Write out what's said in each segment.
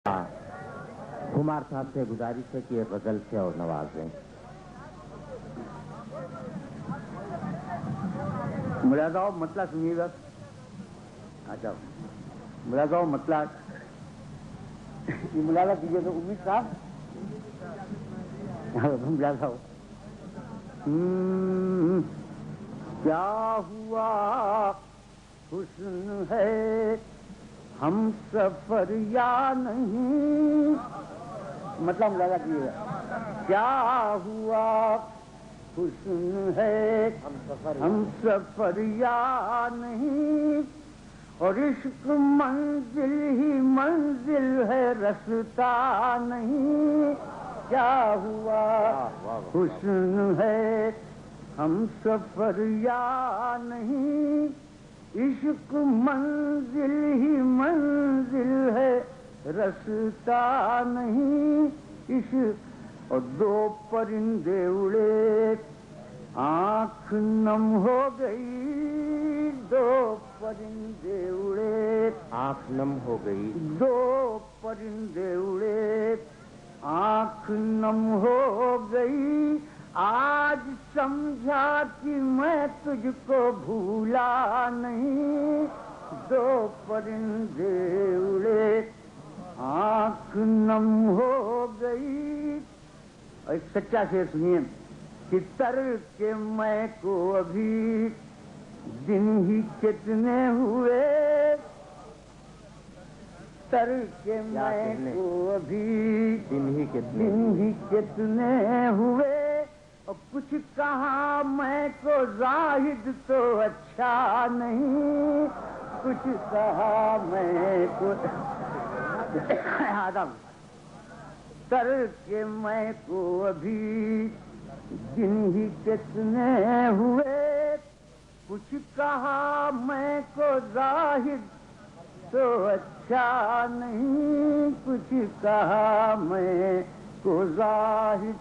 कुमार साहब से गुजारिश है कि एक गजल से और नवाजें। मुलाजाओ मतला सुनिएगा। अच्छा मुलाजाओ मतला ये मुलाजा कीजिए तो उम्मीद साहब मुलाजाओ। क्या हुआ हुस्न है हम सफर या नहीं, मतलब मुलाजा कीजिएगा। क्या हुआ हुस्न है हम सफर या नहीं, और इश्क मंजिल ही मंजिल है रास्ता नहीं। क्या हुआ हुस्न है हम सफर या नहीं, इश्क मंजिल ही मंजिल है रास्ता नहीं। इश्क और दो परिंदे उड़े आँख नम हो गई, दो परिंदे उड़े आँख नम हो गई, दो परिंदे उड़े आँख नम हो गई। आज समझा कि मैं तुझको भूला नहीं, दो परिंदे उड़े आँख नम हो गई। और एक सच्चा शेर सुनिए कि तर के मैं को अभी दिन ही कितने हुए, तर के मैं को अभी दिन ही कितने हुए। और कुछ कहा मैं को जाहिद तो अच्छा नहीं, कुछ कहा मैं को आदम तर के मैं को अभी दिन ही कितने हुए। कुछ कहा मैं को जाहिद तो अच्छा नहीं, कुछ कहा मैं को जाहिद।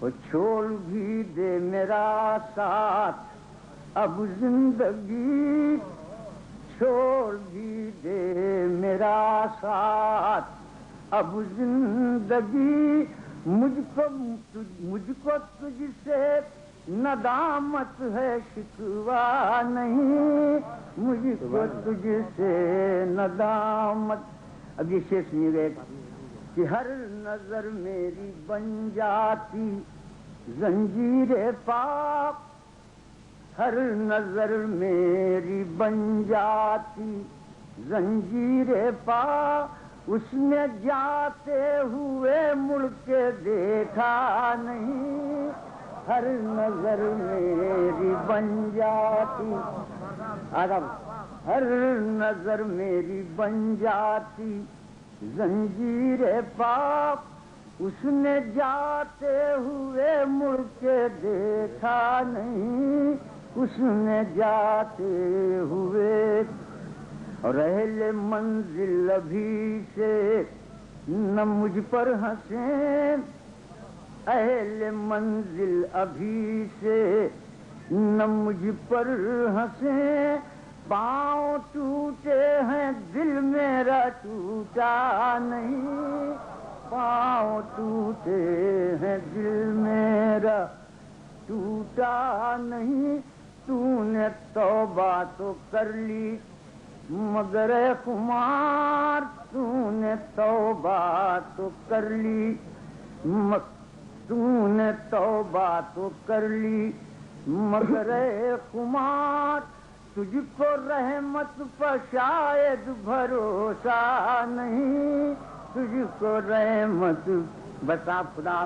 वो छोड़ भी दे मेरा साथ अब जिंदगी, छोड़ भी दे मेरा साथ अब जिंदगी। मुझको तुझसे नदामत है शिकवा नहीं, मुझको तुझसे नदामत। अब ये शेर सुनिएगा कि हर नजर मेरी बन जाती जंजीरे पाक, हर नजर मेरी बन जाती जंजीरे पाक। उसने जाते हुए मुड़ के देखा नहीं, हर नजर मेरी बन जाती आदम, हर नजर मेरी बन जाती जंजीरे पाक। उसने जाते हुए मुड़ के देखा नहीं, उसने जाते हुए। और अहले मंजिल अभी से न मुझ पर हंसे, अहले मंजिल अभी से न मुझ पर हंसे। पाँव टूटे हैं दिल मेरा टूटा नहीं, पाँव टूटे हैं दिल मेरा टूटा नहीं। तूने तौबा तो कर ली मगर ए कुमार, तूने तौबा तो कर ली, तूने तौबा तो कर ली मगर ए कुमार। तुझको रहमत पर शायद भरोसा नहीं, तुझको रहमत बता खुदा।